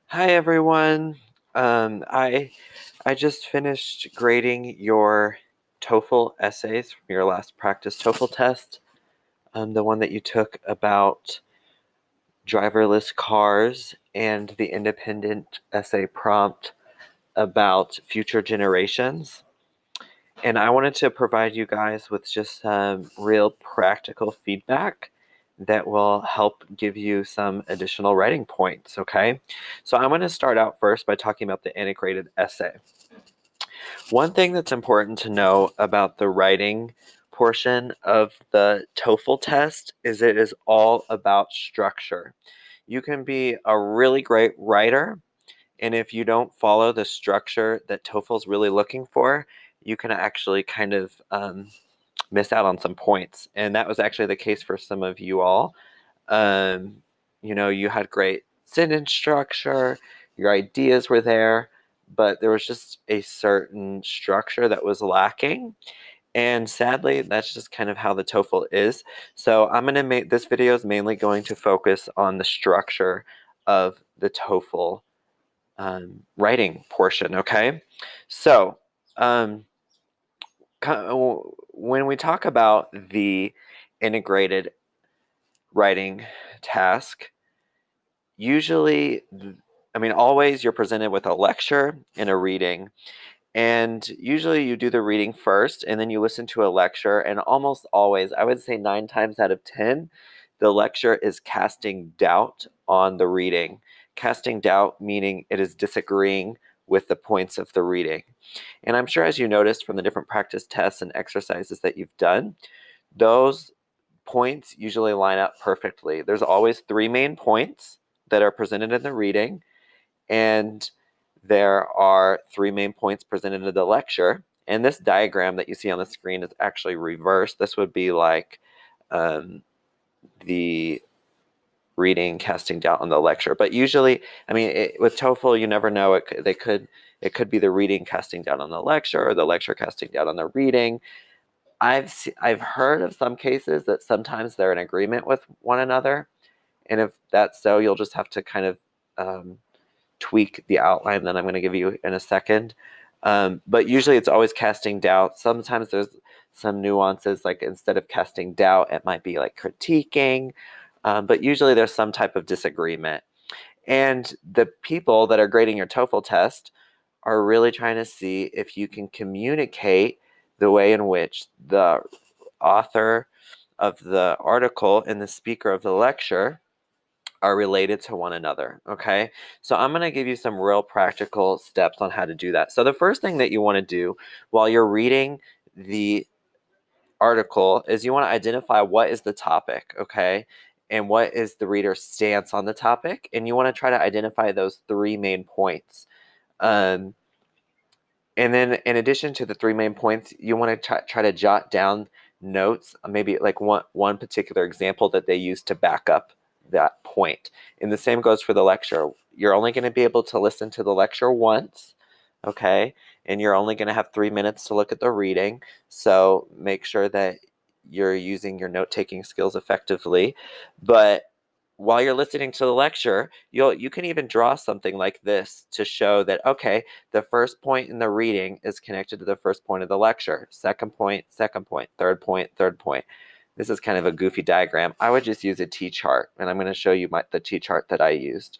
Hi everyone. I just finished grading your TOEFL essays from your last practice TOEFL test, the one that you took about driverless cars and the independent essay prompt about future generations. And I wanted to provide you guys with just some real practical feedback that will help give you some additional writing points, okay? So I'm going to start out first by talking about the integrated essay. One thing that's important to know about the writing portion of the TOEFL test is it is all about structure. You can be a really great writer, and if you don't follow the structure that TOEFL's really looking for, you can actually kind of miss out on some points. And that was actually the case for some of you all. Um, you had great sentence structure, your ideas were there, but there was just a certain structure that was lacking. And sadly, that's just kind of how the TOEFL is. So I'm going to make this video is mainly going to focus on the structure of the TOEFL writing portion. Okay, so um, when we talk about the integrated writing task, usually, always you're presented with a lecture and a reading. And usually you do the reading first and then you listen to a lecture. And almost always, I would say 9 times out of 10, the lecture is casting doubt on the reading. Casting doubt meaning it is disagreeing with the points of the reading. And I'm sure as you noticed from the different practice tests and exercises that you've done, those points usually line up perfectly. There's always 3 main points that are presented in the reading, and there are 3 main points presented in the lecture. And this diagram that you see on the screen is actually reversed. This would be like the reading casting doubt on the lecture. But usually, with TOEFL, you never know. It could be the reading casting doubt on the lecture, or the lecture casting doubt on the reading. I've heard of some cases that sometimes they're in agreement with one another, and if that's so, you'll just have to kind of tweak the outline that I'm going to give you in a second. But usually it's always casting doubt. Sometimes there's some nuances, like instead of casting doubt, it might be like critiquing. But usually there's some type of disagreement. And the people that are grading your TOEFL test are really trying to see if you can communicate the way in which the author of the article and the speaker of the lecture are related to one another. Okay, so I'm going to give you some real practical steps on how to do that. So the first thing that you want to do while you're reading the article is you want to identify what is the topic, okay, and what is the reader's stance on the topic, and you want to try to identify those 3 main points. um, and then in addition to the 3 main points, you want to try to jot down notes, maybe like one particular example that they use to back up that point. And the same goes for the lecture. You're only going to be able to listen to the lecture once, okay? And you're only going to have 3 minutes to look at the reading. So make sure that you're using your note-taking skills effectively. But while you're listening to the lecture, you can even draw something like this to show that, okay, the first point in the reading is connected to the first point of the lecture. Second point, third point, third point. This is kind of a goofy diagram. I would just use a T-chart, and I'm going to show you the T-chart that I used.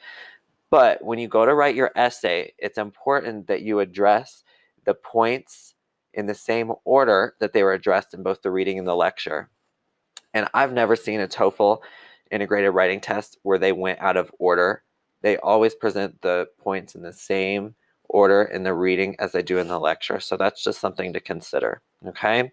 But when you go to write your essay, it's important that you address the points in the same order that they were addressed in both the reading and the lecture. And I've never seen a TOEFL integrated writing test where they went out of order. They always present the points in the same order in the reading as they do in the lecture. So that's just something to consider. Okay.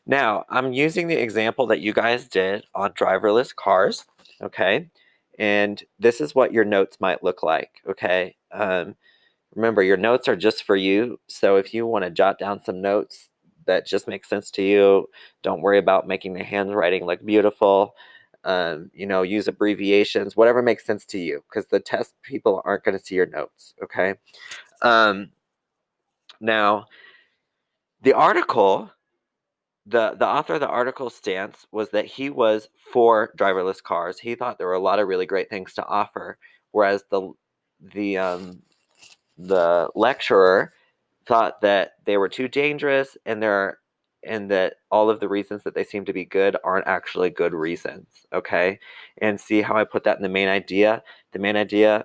Now, I'm using the example that you guys did on driverless cars. Okay. And this is what your notes might look like. Okay. Remember, your notes are just for you. So if you want to jot down some notes that just make sense to you, don't worry about making the handwriting look beautiful. Use abbreviations, whatever makes sense to you, because the test people aren't going to see your notes. Okay. Um, Now, the article, the author of the article stance was that he was for driverless cars. He thought there were a lot of really great things to offer, whereas the lecturer thought that they were too dangerous, and that all of the reasons that they seem to be good aren't actually good reasons. Okay, and see how I put that in the main idea. The main idea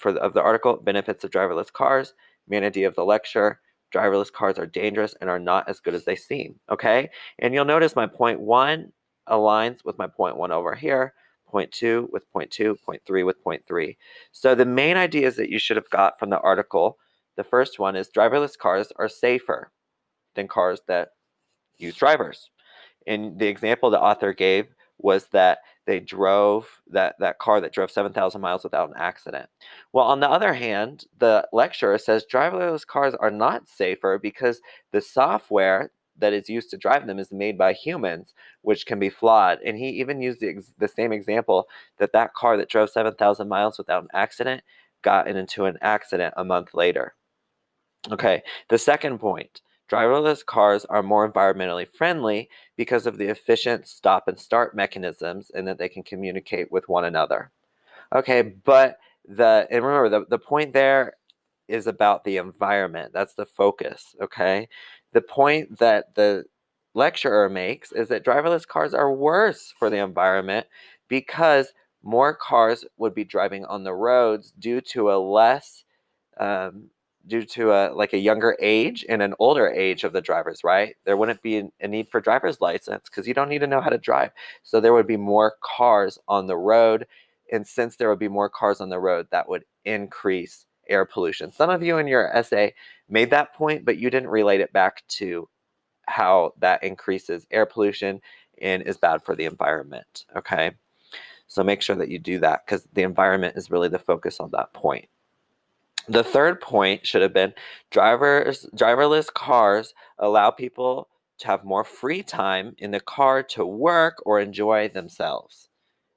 of the article: benefits of driverless cars. Main idea of the lecture: driverless cars are dangerous and are not as good as they seem. Okay, and you'll notice my point one aligns with my point one over here. Point two with point two, point three with point three. So the main ideas that you should have got from the article, the first one is driverless cars are safer than cars that use drivers. And the example the author gave was that they drove that car that drove 7,000 miles without an accident. Well, on the other hand, the lecturer says driverless cars are not safer because the software that is used to drive them is made by humans, which can be flawed. And he even used the same example that car that drove 7,000 miles without an accident got into an accident a month later. Okay, the second point: driverless cars are more environmentally friendly because of the efficient stop and start mechanisms and that they can communicate with one another. Okay, but and remember, the point there is about the environment. That's the focus, okay? The point that the lecturer makes is that driverless cars are worse for the environment because more cars would be driving on the roads um, due to a younger age and an older age of the drivers, right? There wouldn't be a need for driver's license because you don't need to know how to drive. So there would be more cars on the road. And since there would be more cars on the road, that would increase air pollution. Some of you in your essay made that point, but you didn't relate it back to how that increases air pollution and is bad for the environment, okay? So make sure that you do that because the environment is really the focus on that point. The third point should have been driverless cars allow people to have more free time in the car to work or enjoy themselves.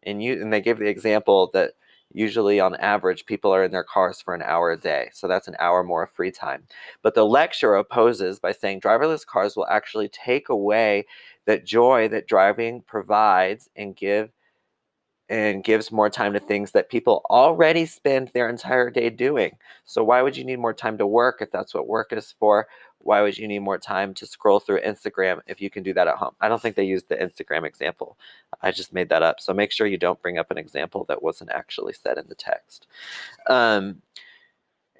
And they gave the example that usually on average people are in their cars for an hour a day. So that's an hour more of free time. But the lecturer opposes by saying driverless cars will actually take away that joy that driving provides and gives more time to things that people already spend their entire day doing. So why would you need more time to work if that's what work is for? Why would you need more time to scroll through Instagram if you can do that at home? I don't think they used the Instagram example. I just made that up. So make sure you don't bring up an example that wasn't actually said in the text. Um,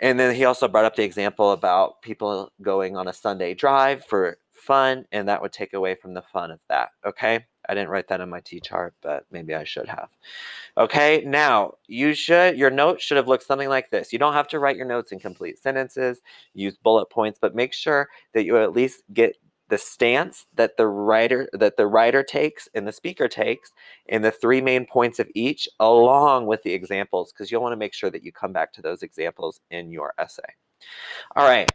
and then he also brought up the example about people going on a Sunday drive for fun, and that would take away from the fun of that. Okay? I didn't write that in my T-chart, but maybe I should have. Okay, now your notes should have looked something like this. You don't have to write your notes in complete sentences, use bullet points, but make sure that you at least get the stance that the writer takes and the speaker takes, and the three main points of each, along with the examples, because you'll want to make sure that you come back to those examples in your essay. All right,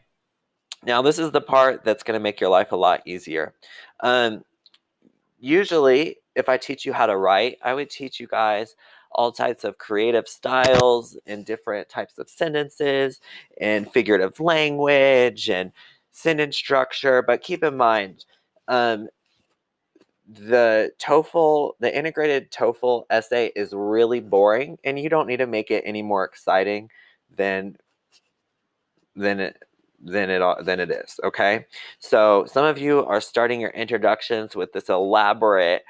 now this is the part that's going to make your life a lot easier. Usually, if I teach you how to write, I would teach you guys all types of creative styles and different types of sentences and figurative language and sentence structure. But keep in mind, um, the integrated TOEFL essay is really boring, and you don't need to make it any more exciting than than it than it is. Okay, so some of you are starting your introductions with this elaborate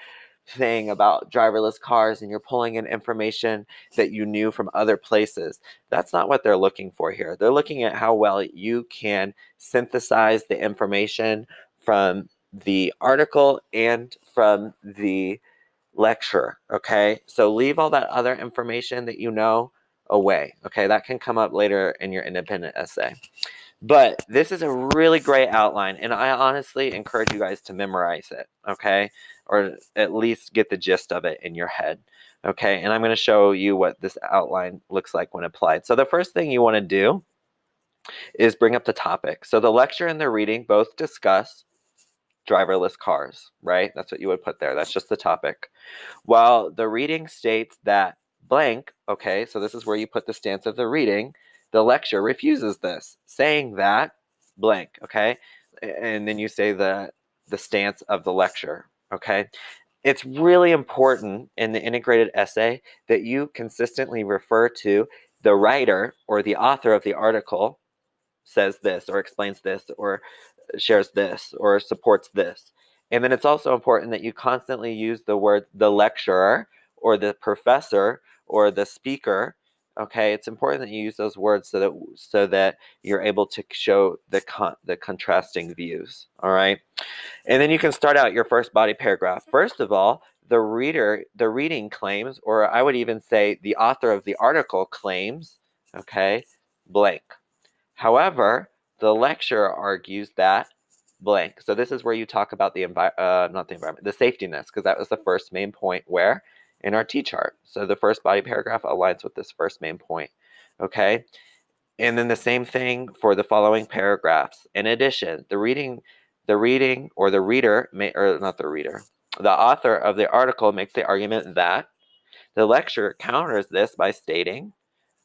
thing about driverless cars, and you're pulling in information that you knew from other places. That's not what they're looking for here. They're looking at how well you can synthesize the information from the article and from the lecture. Okay, so leave all that other information that you know away. Okay, that can come up later in your independent essay. But this is a really great outline, and I honestly encourage you guys to memorize it, okay? Or at least get the gist of it in your head, okay? And I'm going to show you what this outline looks like when applied. So the first thing you want to do is bring up the topic. So the lecture and the reading both discuss driverless cars, right? That's what you would put there. That's just the topic. While the reading states that blank, okay, so this is where you put the stance of the reading, the lecture refuses this, saying that blank, okay? And then you say the stance of the lecture, okay? It's really important in the integrated essay that you consistently refer to the writer or the author of the article says this or explains this or shares this or supports this. And then it's also important that you constantly use the word the lecturer or the professor or the speaker. Okay, it's important that you use those words so that you're able to show the contrasting views. All right, and then you can start out your first body paragraph. First of all, the reading claims, or I would even say the author of the article claims, okay, blank. However, the lecturer argues that blank. So this is where you talk about not the environment, the safetyness, because that was the first main point where in our T-chart. So the first body paragraph aligns with this first main point. Okay. And then the same thing for the following paragraphs. In addition, the reading or the reader may, or not the reader, the author of the article makes the argument that the lecturer counters this by stating,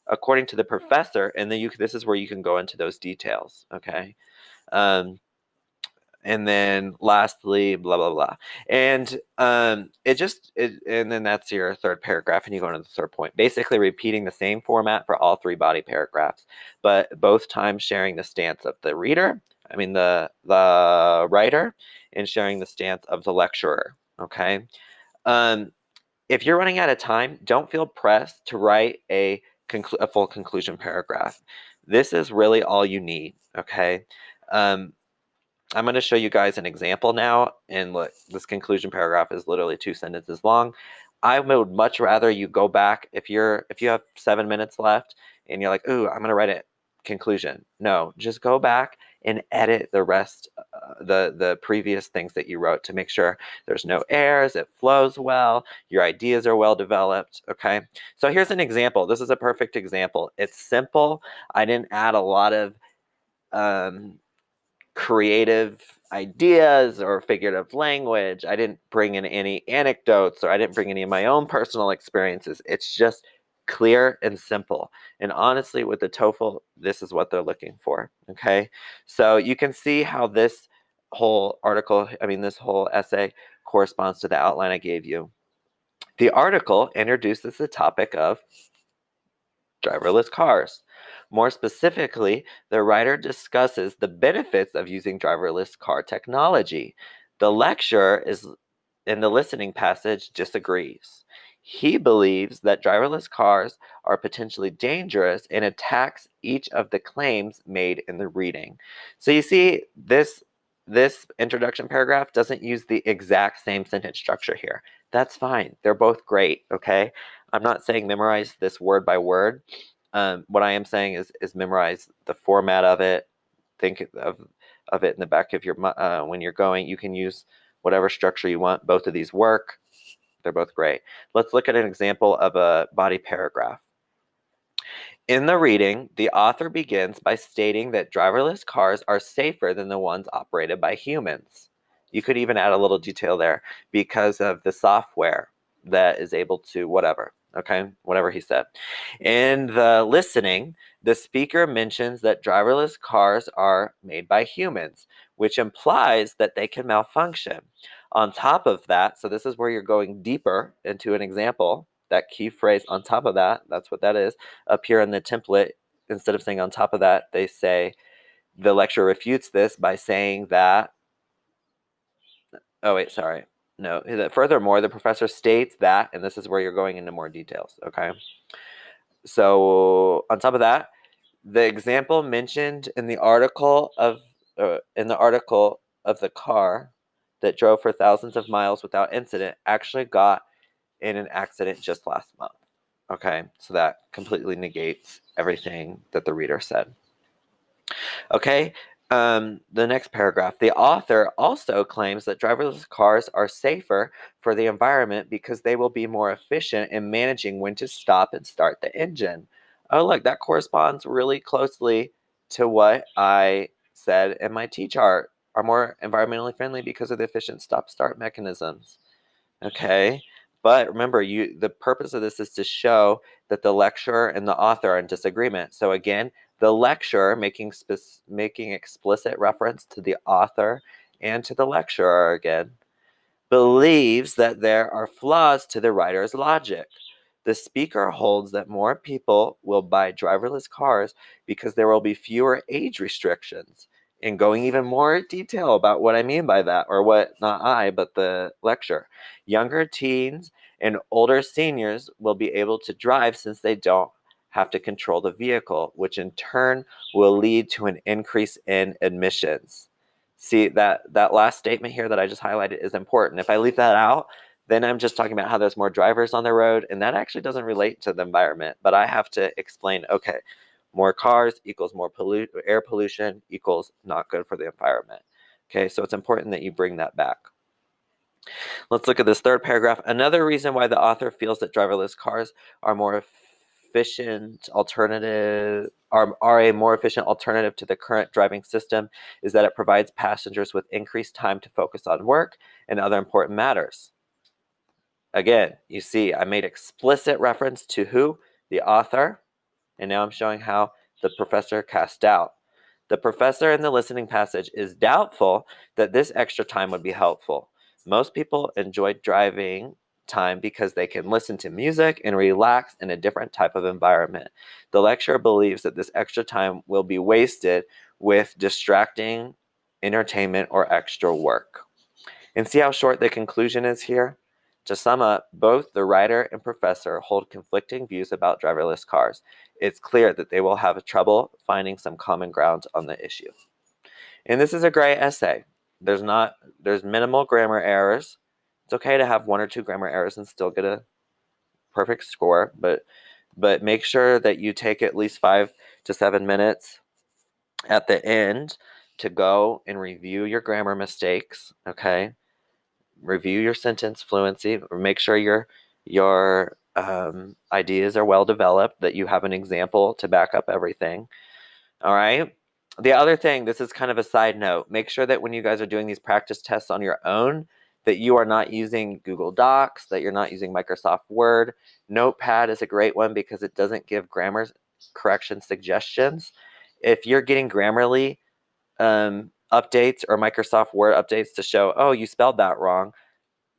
according to the professor, and then this is where you can go into those details. Okay. Um, and then lastly, blah blah blah, and and then that's your third paragraph, and you go into the third point, basically repeating the same format for all three body paragraphs, but both times sharing the stance of the writer, and sharing the stance of the lecturer. Okay. um, if you're running out of time, don't feel pressed to write a full conclusion paragraph. This is really all you need. Okay. um, I'm going to show you guys an example now, and look, this conclusion paragraph is literally 2 sentences long. I would much rather you go back if you have 7 minutes left and you're like, ooh, I'm going to write a conclusion. No, just go back and edit the rest, the previous things that you wrote to make sure there's no errors, it flows well, your ideas are well developed. Okay, so here's an example. This is a perfect example. It's simple. I didn't add a lot of um, creative ideas or figurative language. I didn't bring in any anecdotes, or I didn't bring any of my own personal experiences. It's just clear and simple. And honestly, with the TOEFL, this is what they're looking for. Okay. So you can see how this this whole essay corresponds to the outline I gave you. The article introduces the topic of driverless cars. More specifically, the writer discusses the benefits of using driverless car technology. The lecturer is in the listening passage disagrees. He believes that driverless cars are potentially dangerous and attacks each of the claims made in the reading. So you see, this introduction paragraph doesn't use the exact same sentence structure here. That's fine. They're both great, okay? I'm not saying memorize this word by word. What I am saying is memorize the format of it. Think of it in the back of your when you're going. You can use whatever structure you want. Both of these work. They're both great. Let's look at an example of a body paragraph. In the reading, the author begins by stating that driverless cars are safer than the ones operated by humans. You could even add a little detail there because of the software that is able to whatever. Okay, whatever he said. In the listening, the speaker mentions that driverless cars are made by humans, which implies that they can malfunction. On top of that, so this is where you're going deeper into an example. That key phrase on top of that, that's what that is. Up here in the template, instead of saying on top of that, they say the lecturer refutes this by saying that, oh, wait, sorry. No, furthermore, the professor states that, and this is where you're going into more details, okay? So on top of that, the example mentioned in the article of the car that drove for thousands of miles without incident actually got in an accident just last month. Okay, so that completely negates everything that the reader said. Okay, the next paragraph. The author also claims that driverless cars are safer for the environment because they will be more efficient in managing when to stop and start the engine. Oh, look, that corresponds really closely to what I said in my T chart. Are more environmentally friendly because of the efficient stop-start mechanisms. Okay. But remember, the purpose of this is to show that the lecturer and the author are in disagreement. So again, the lecturer making explicit reference to the author and to the lecturer again believes that there are flaws to the writer's logic. The speaker holds that more people will buy driverless cars because there will be fewer age restrictions. And going even more detail about what I mean by that, or what, not I, but the lecture. Younger teens and older seniors will be able to drive since they don't have to control the vehicle, which in turn will lead to an increase in admissions. See, that last statement here that I just highlighted is important. If I leave that out, then I'm just talking about how there's more drivers on the road, and that actually doesn't relate to the environment. But I have to explain, okay, more cars equals more air pollution equals not good for the environment. Okay, so it's important that you bring that back. Let's look at this third paragraph. Another reason why the author feels that driverless cars are more efficient alternative are a more efficient alternative to the current driving system is that it provides passengers with increased time to focus on work and other important matters. Again, you see, I made explicit reference to who? The author. And now I'm showing how the professor cast doubt. The professor in the listening passage is doubtful that this extra time would be helpful. Most people enjoy driving time because they can listen to music and relax in a different type of environment. The lecturer believes that this extra time will be wasted with distracting entertainment or extra work. And see how short the conclusion is here? To sum up, both the writer and professor hold conflicting views about driverless cars. It's clear that they will have trouble finding some common ground on the issue. And this is a great essay. There's minimal grammar errors. It's okay to have one or two grammar errors and still get a perfect score, but make sure that you take at least 5 to 7 minutes at the end to go and review your grammar mistakes, okay? Review your sentence fluency, or make sure your ideas are well developed, that you have an example to back up everything. All right. The other thing, this is kind of a side note, make sure that when you guys are doing these practice tests on your own, that you are not using Google Docs, that you're not using Microsoft Word. Notepad is a great one because it doesn't give grammar correction suggestions. If you're getting Grammarly updates or Microsoft Word updates to show, oh, you spelled that wrong,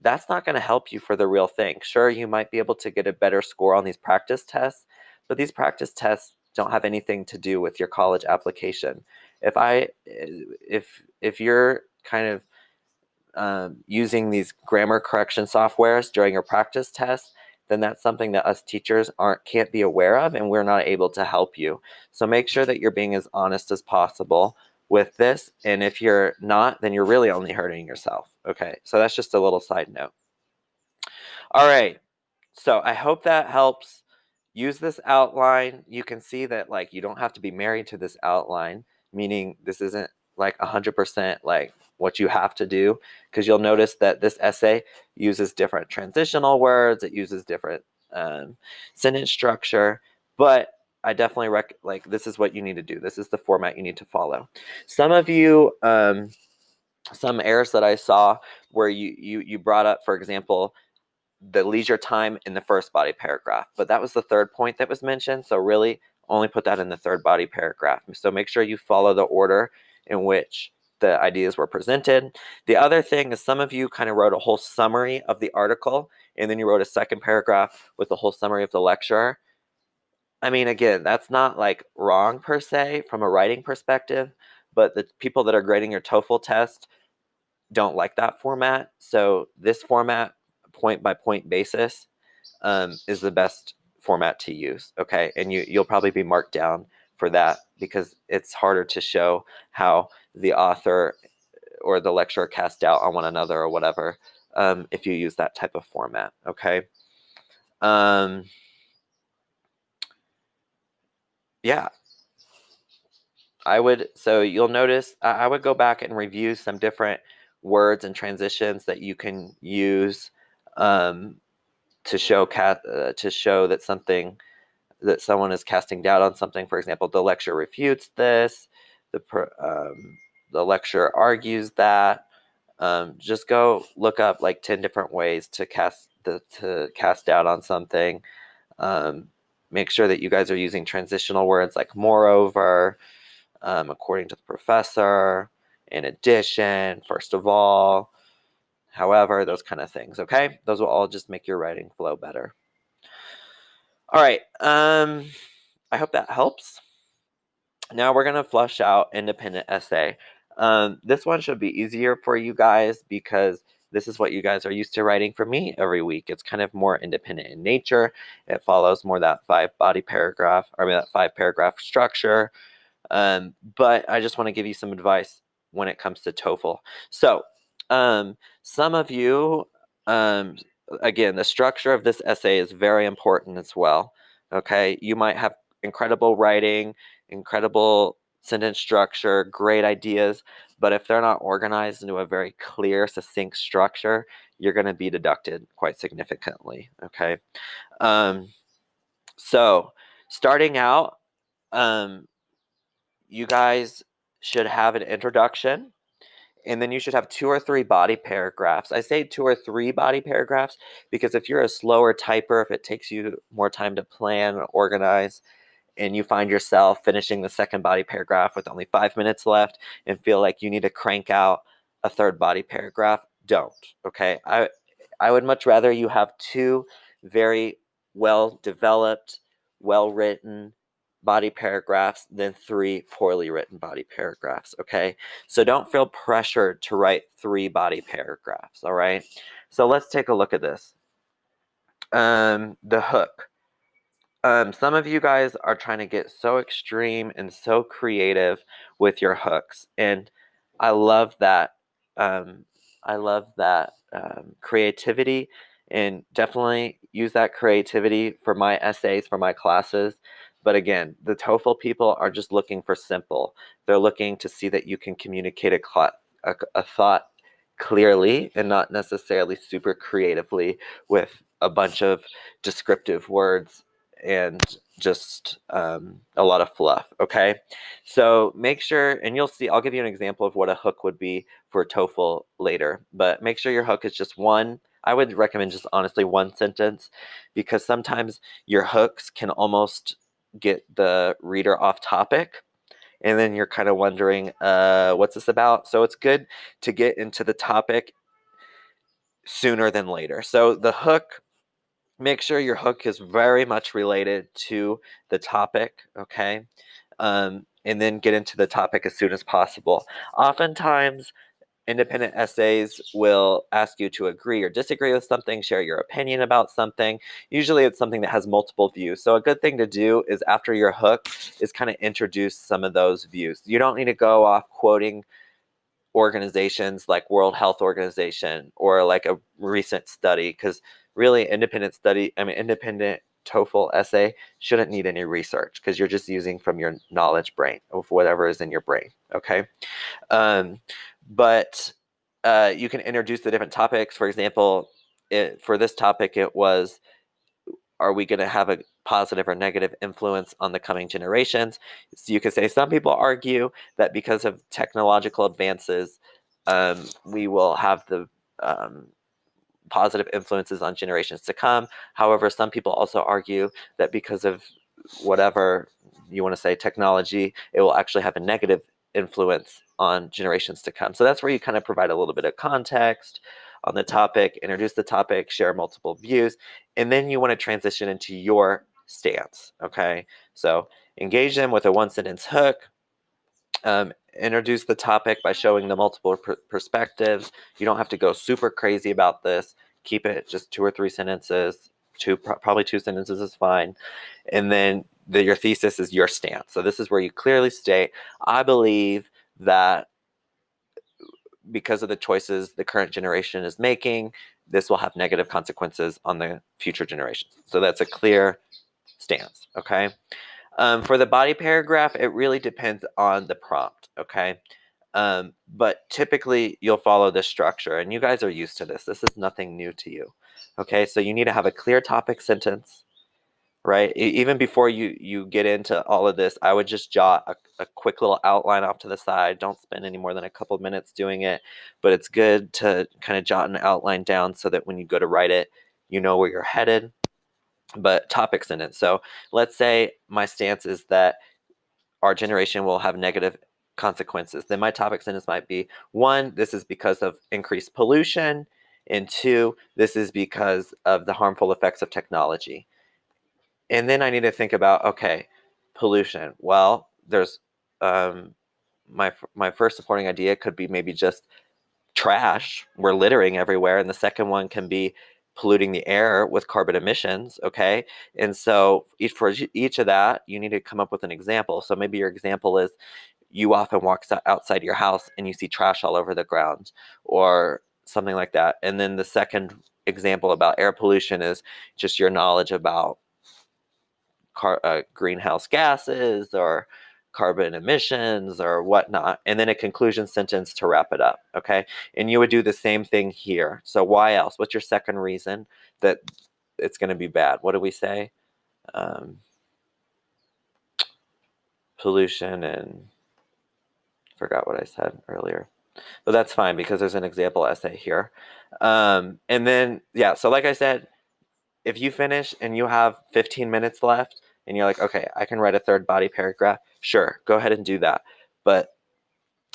that's not going to help you for the real thing. Sure, you might be able to get a better score on these practice tests, but these practice tests don't have anything to do with your college application. If you're kind of using these grammar correction softwares during your practice tests, then that's something that us teachers can't be aware of, and we're not able to help you. So make sure that you're being as honest as possible with this, and if you're not, then you're really only hurting yourself. Okay, so that's just a little side note. All right, so I hope that helps. Use this outline. You can see that like you don't have to be married to this outline, meaning this isn't like 100% like what you have to do, because you'll notice that this essay uses different transitional words, it uses different sentence structure, but I definitely like this is what you need to do. This is the format you need to follow. Some of you, some errors that I saw where you brought up, for example, the leisure time in the first body paragraph, but that was the third point that was mentioned, so really only put that in the third body paragraph. So make sure you follow the order in which the ideas were presented. The other thing is some of you kind of wrote a whole summary of the article, and then you wrote a second paragraph with the whole summary of the lecture. I mean, again, that's not like wrong per se from a writing perspective, but the people that are grading your TOEFL test don't like that format. So this format, point by point basis, is the best format to use. Okay, and you'll probably be marked down for that because it's harder to show how the author or the lecturer cast doubt on one another or whatever if you use that type of format. Okay. Um, yeah, I would. So you'll notice I would go back and review some different words and transitions that you can use um, to show that someone is casting doubt on something. For example, the lecturer refutes this. The lecturer argues that. Just go look up like 10 different ways to cast doubt on something. Um, Make sure that you guys are using transitional words like moreover, according to the professor, in addition, first of all, however, those kind of things. Okay, those will all just make your writing flow better. All right. I hope that helps. Now we're going to flush out independent essay. This one should be easier for you guys because this is what you guys are used to writing for me every week. It's kind of more independent in nature. It follows more that that 5 paragraph structure. But I just want to give you some advice when it comes to TOEFL. So, some of you, um, again, the structure of this essay is very important as well. Okay, you might have incredible writing, incredible sentence structure, great ideas, but if they're not organized into a very clear, succinct structure, you're going to be deducted quite significantly. Okay, um, so starting out, um, you guys should have an introduction, and then you should have 2 or 3 body paragraphs. I say 2 or 3 body paragraphs because if you're a slower typer, if it takes you more time to plan or organize, and you find yourself finishing the second body paragraph with only 5 minutes left and feel like you need to crank out a third body paragraph, don't. Okay. I would much rather you have 2 very well developed, well written body paragraphs than 3 poorly written body paragraphs. Okay. So don't feel pressured to write 3 body paragraphs. All right. So let's take a look at this. The hook. Some of you guys are trying to get so extreme and so creative with your hooks, and I love that. Um, I love that creativity, and definitely use that creativity for my essays, for my classes. But again, the TOEFL people are just looking for simple. They're looking to see that you can communicate a thought clearly and not necessarily super creatively with a bunch of descriptive words and just a lot of fluff. Okay, so make sure, and you'll see. I'll give you an example of what a hook would be for TOEFL later. But make sure your hook is just one. I would recommend just honestly one sentence, because sometimes your hooks can almost get the reader off topic. And then you're kind of wondering, what's this about? So it's good to get into the topic sooner than later. So the hook, make sure your hook is very much related to the topic, okay? And then get into the topic as soon as possible. Oftentimes, independent essays will ask you to agree or disagree with something, share your opinion about something. Usually it's something that has multiple views. So a good thing to do is after your hook is kind of introduce some of those views. You don't need to go off quoting organizations like World Health Organization or like a recent study, because really independent TOEFL essay shouldn't need any research because you're just using from your knowledge brain of whatever is in your brain. Okay. um, but you can introduce the different topics. For example, for this topic it was, are we going to have a positive or negative influence on the coming generations? So you could say some people argue that because of technological advances, we will have the um, positive influences on generations to come. However, some people also argue that because of whatever you want to say, technology, it will actually have a negative influence on generations to come. So that's where you kind of provide a little bit of context on the topic, introduce the topic, share multiple views, and then you want to transition into your stance. Okay, so engage them with a 1 sentence hook. Introduce the topic by showing the multiple perspectives. You don't have to go super crazy about this. Keep it just 2 or 3 sentences. Probably 2 sentences is fine. And then your thesis is your stance. So this is where you clearly state, I believe that because of the choices the current generation is making, this will have negative consequences on the future generations. So that's a clear stance. Okay. For the body paragraph, it really depends on the prompt. Okay. But typically you'll follow this structure, and you guys are used to this. This is nothing new to you. Okay. So you need to have a clear topic sentence, right? Even before you get into all of this, I would just jot a quick little outline off to the side. Don't spend any more than a couple of minutes doing it, but it's good to kind of jot an outline down so that when you go to write it, you know where you're headed. But topics in it. So let's say my stance is that our generation will have negative consequences. Then my topic sentence might be, 1, this is because of increased pollution, and 2, this is because of the harmful effects of technology. And then I need to think about, okay, pollution. Well, there's my first supporting idea could be maybe just trash. We're littering everywhere. And the second one can be polluting the air with carbon emissions. Okay. And so for each of that, you need to come up with an example. So maybe your example is you often walk outside your house and you see trash all over the ground or something like that. And then the second example about air pollution is just your knowledge about greenhouse gases or carbon emissions or whatnot, and then a conclusion sentence to wrap it up. Okay. And you would do the same thing here. So, why else? What's your second reason that it's going to be bad? What do we say? Um, Pollution and forgot what I said earlier. But that's fine because there's an example essay here. And then, yeah, so like I said, if you finish and you have 15 minutes left and you're like, okay, I can write a third body paragraph, sure, go ahead and do that. But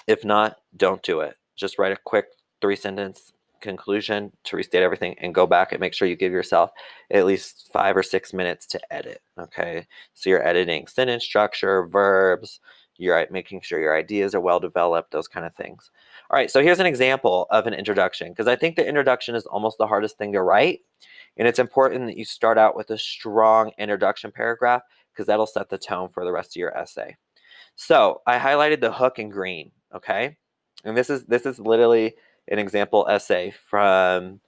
if not, don't do it. Just write a quick 3 sentence conclusion to restate everything and go back and make sure you give yourself at least 5 or 6 minutes to edit. Okay. So you're editing sentence structure, verbs, you're making sure your ideas are well developed, those kind of things. All right. So here's an example of an introduction because I think the introduction is almost the hardest thing to write. And it's important that you start out with a strong introduction paragraph because that'll set the tone for the rest of your essay. So I highlighted the hook in green, okay? And this is literally an example essay from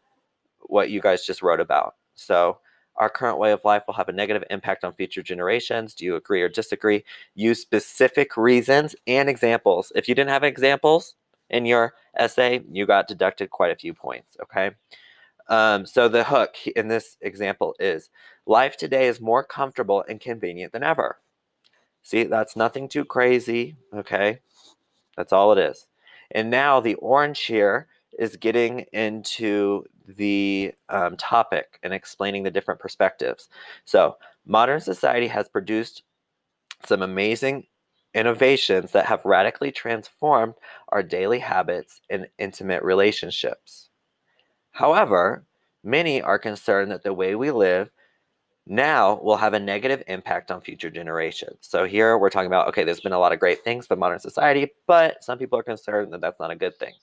what you guys just wrote about. So our current way of life will have a negative impact on future generations. Do you agree or disagree? Use specific reasons and examples. If you didn't have examples in your essay, you got deducted quite a few points, okay? So the hook in this example is life today is more comfortable and convenient than ever. See, that's nothing too crazy, okay? That's all it is. And now the orange here is getting into the topic and explaining the different perspectives. So, modern society has produced some amazing innovations that have radically transformed our daily habits and intimate relationships. However, many are concerned that the way we live now will have a negative impact on future generations. So here we're talking about, okay, there's been a lot of great things for modern society, but some people are concerned that that's not a good thing.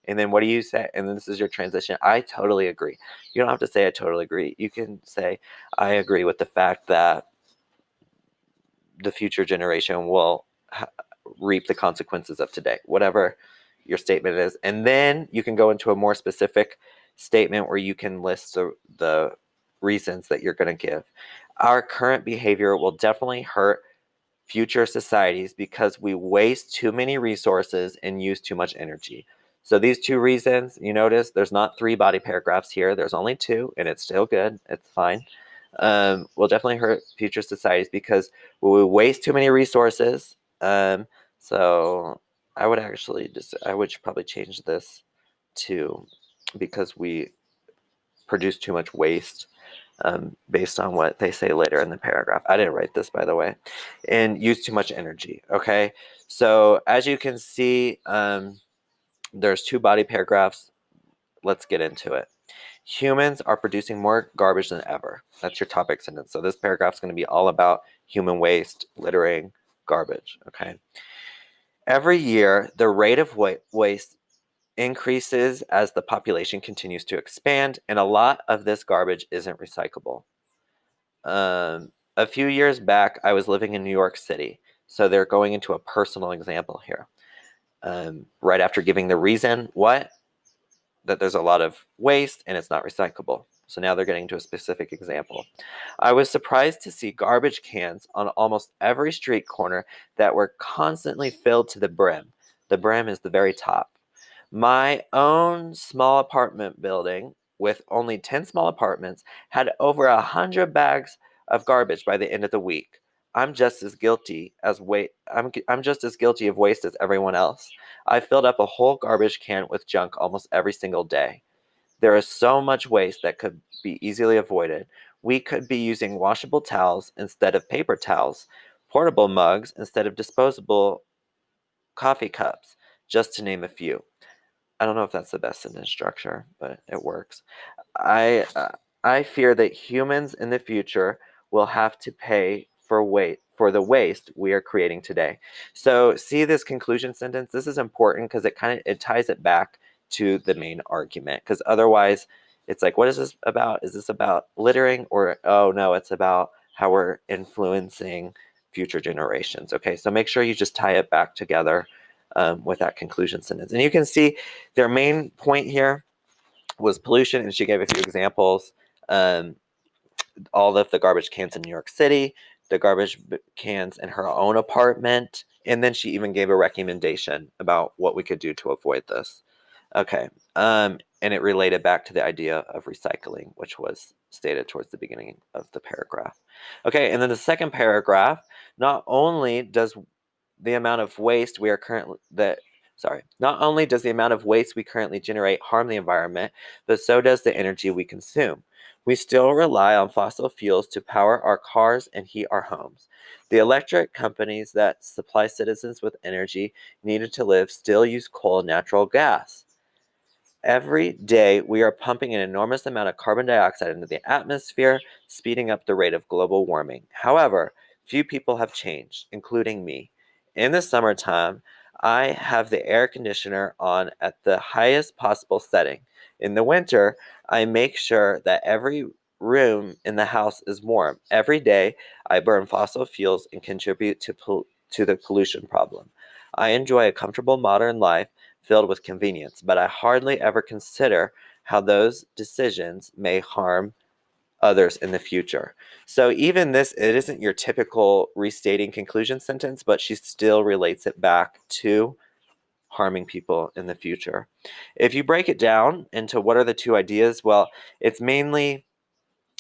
And then what do you say? And then this is your transition. I totally agree. You don't have to say I totally agree. You can say I agree with the fact that the future generation will reap the consequences of today, whatever your statement is. And then you can go into a more specific statement where you can list the reasons that you're going to give. Our current behavior will definitely hurt future societies because we waste too many resources and use too much energy. So these two reasons, you notice there's not 3 body paragraphs here. There's only 2, and it's still good. It's fine. Will definitely hurt future societies because we waste too many resources. So I would probably change this to because we produce too much waste based on what they say later in the paragraph. I didn't write this, by the way, and use too much energy. Okay, so as you can see, there's 2 body paragraphs. Let's get into it. Humans are producing more garbage than ever. That's your topic sentence. So this paragraph is going to be all about human waste, littering, garbage. Okay. Every year, the rate of waste increases as the population continues to expand, and a lot of this garbage isn't recyclable. A few years back, I was living in New York City. So they're going into a personal example here. Right after giving the reason, that there's a lot of waste and it's not recyclable. So now they're getting to a specific example. I was surprised to see garbage cans on almost every street corner that were constantly filled to the brim. The brim is the very top. My own small apartment building with only 10 small apartments had over 100 bags of garbage by the end of the week. I'm just as guilty as wait I'm just as guilty of waste as everyone else. I filled up a whole garbage can with junk almost every single day. There is so much waste that could be easily avoided. We could be using washable towels instead of paper towels, portable mugs instead of disposable coffee cups, just to name a few. I don't know if that's the best sentence structure, but it works. I uh, I fear that humans in the future will have to pay for the waste we are creating today. So see this conclusion sentence. This is important because it ties it back to the main argument, because otherwise it's like, what is this about? Is this about littering? Or, oh no, it's about how we're influencing future generations. Okay, so make sure you just tie it back together with that conclusion sentence. And you can see their main point here was pollution, and she gave a few examples. Um, all of the garbage cans in New York City, the garbage cans in her own apartment, and then she even gave a recommendation about what we could do to avoid this. Okay, and it related back to the idea of recycling, which was stated towards the beginning of the paragraph. Okay, and then the second paragraph, not only does the amount of waste we are currently that sorry, not only does the amount of waste we currently generate harm the environment, but so does the energy we consume. We still rely on fossil fuels to power our cars and heat our homes. The electric companies that supply citizens with energy needed to live still use coal and natural gas. Every day, we are pumping an enormous amount of carbon dioxide into the atmosphere, speeding up the rate of global warming. However, few people have changed, including me. In the summertime, I have the air conditioner on at the highest possible setting. In the winter, I make sure that every room in the house is warm. Every day, I burn fossil fuels and contribute to the pollution problem. I enjoy a comfortable modern life filled with convenience, but I hardly ever consider how those decisions may harm others in the future. So even this, it isn't your typical restating conclusion sentence, but she still relates it back to harming people in the future. If you break it down into what are the two ideas, well, it's mainly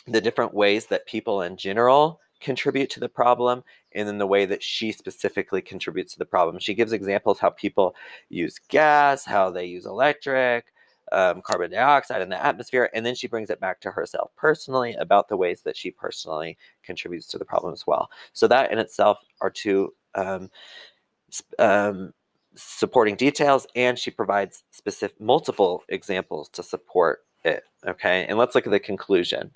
the different ways that people in general contribute to the problem, and then the way that she specifically contributes to the problem. She gives examples how people use gas, how they use electric, carbon dioxide in the atmosphere, and then she brings it back to herself personally about the ways that she personally contributes to the problem as well. So that in itself are two um, supporting details, and she provides specific multiple examples to support it. Okay, and let's look at the conclusion.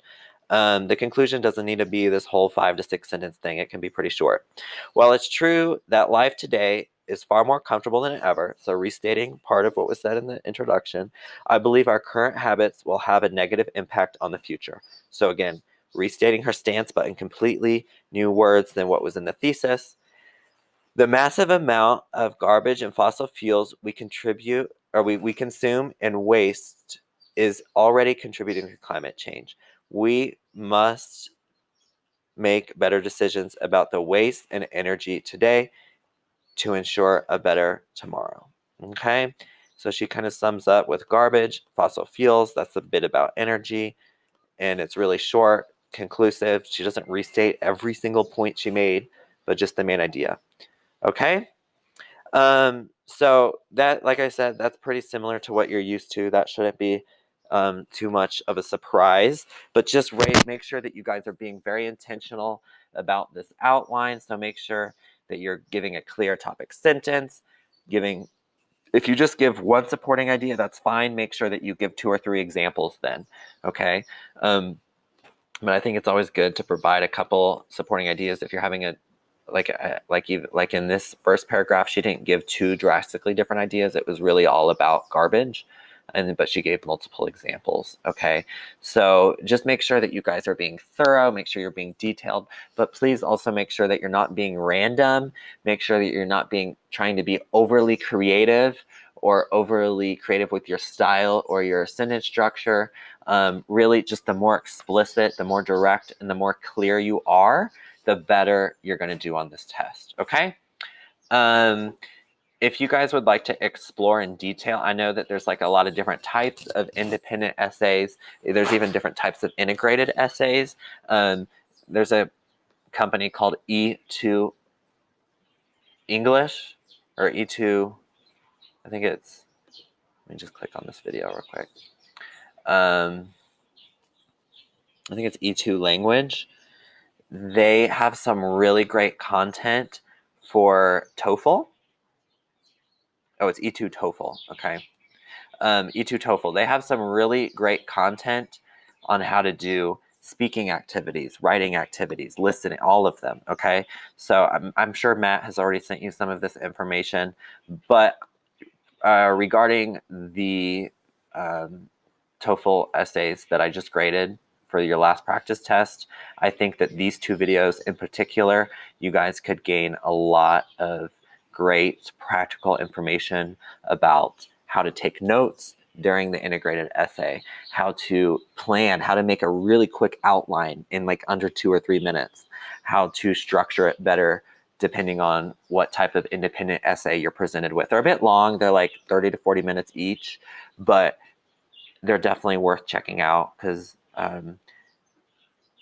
The conclusion doesn't need to be this whole 5 to 6 sentence thing. It can be pretty short. While it's true that life today is far more comfortable than ever, so restating part of what was said in the introduction, I believe our current habits will have a negative impact on the future. So again, restating her stance, but in completely new words than what was in the thesis. The massive amount of garbage and fossil fuels we consume and waste is already contributing to climate change. We must make better decisions about the waste and energy today to ensure a better tomorrow. Okay? So she kind of sums up with garbage, fossil fuels, that's a bit about energy, and it's really short, conclusive. She doesn't restate every single point she made, but just the main idea. Okay? So that, like I said, that's pretty similar to what you're used to. That shouldn't be too much of a surprise, but just make sure that you guys are being very intentional about this outline. So make sure that you're giving a clear topic sentence, if you just give one supporting idea, that's fine. Make sure that you give 2 or 3 examples then, okay? But I think it's always good to provide a couple supporting ideas if you're having like in this first paragraph, she didn't give 2 drastically different ideas. It was really all about garbage, but she gave multiple examples. Okay, so just make sure that you guys are being thorough. Make sure you're being detailed, but please also make sure that you're not being random. Make sure that you're not trying to be overly creative with your style or your sentence structure. Really, just the more explicit, the more direct, and the more clear you are, the better you're going to do on this test. Okay? If you guys would like to explore in detail, I know that there's like a lot of different types of independent essays. There's even different types of integrated essays. There's a company called E2 English or E2, I think it's, let me just click on this video real quick. I think it's E2 Language. They have some really great content for TOEFL. Oh, it's E2 TOEFL. Okay. E2 TOEFL. They have some really great content on how to do speaking activities, writing activities, listening, all of them, okay? So I'm sure Matt has already sent you some of this information, but regarding the TOEFL essays that I just graded for your last practice test, I think that these two videos in particular, you guys could gain a lot of great practical information about how to take notes during the integrated essay, how to plan, how to make a really quick outline in like under 2 or 3 minutes, how to structure it better depending on what type of independent essay you're presented with. They're a bit long, they're like 30 to 40 minutes each, but they're definitely worth checking out because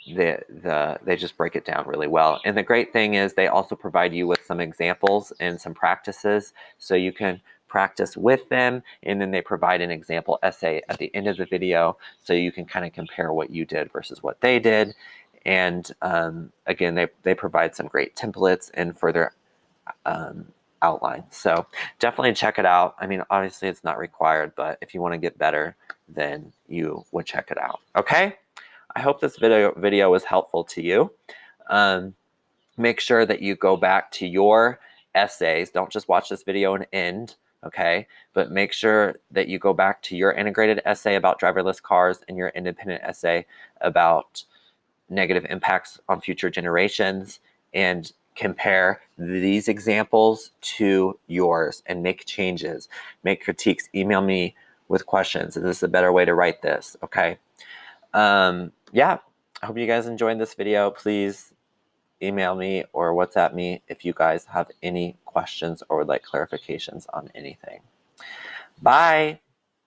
they just break it down really well. And the great thing is they also provide you with some examples and some practices so you can practice with them, and then they provide an example essay at the end of the video so you can kind of compare what you did versus what they did. And again, they provide some great templates and further outline. So definitely check it out. I mean, obviously it's not required, but if you want to get better, then you would check it out. Okay? I hope this video was helpful to you. Make sure that you go back to your essays. Don't just watch this video and end, okay? But make sure that you go back to your integrated essay about driverless cars and your independent essay about negative impacts on future generations, and compare these examples to yours and make changes, make critiques, email me with questions. This is a better way to write this, okay? Yeah, I hope you guys enjoyed this video. Please email me or WhatsApp me if you guys have any questions or would like clarifications on anything. Bye.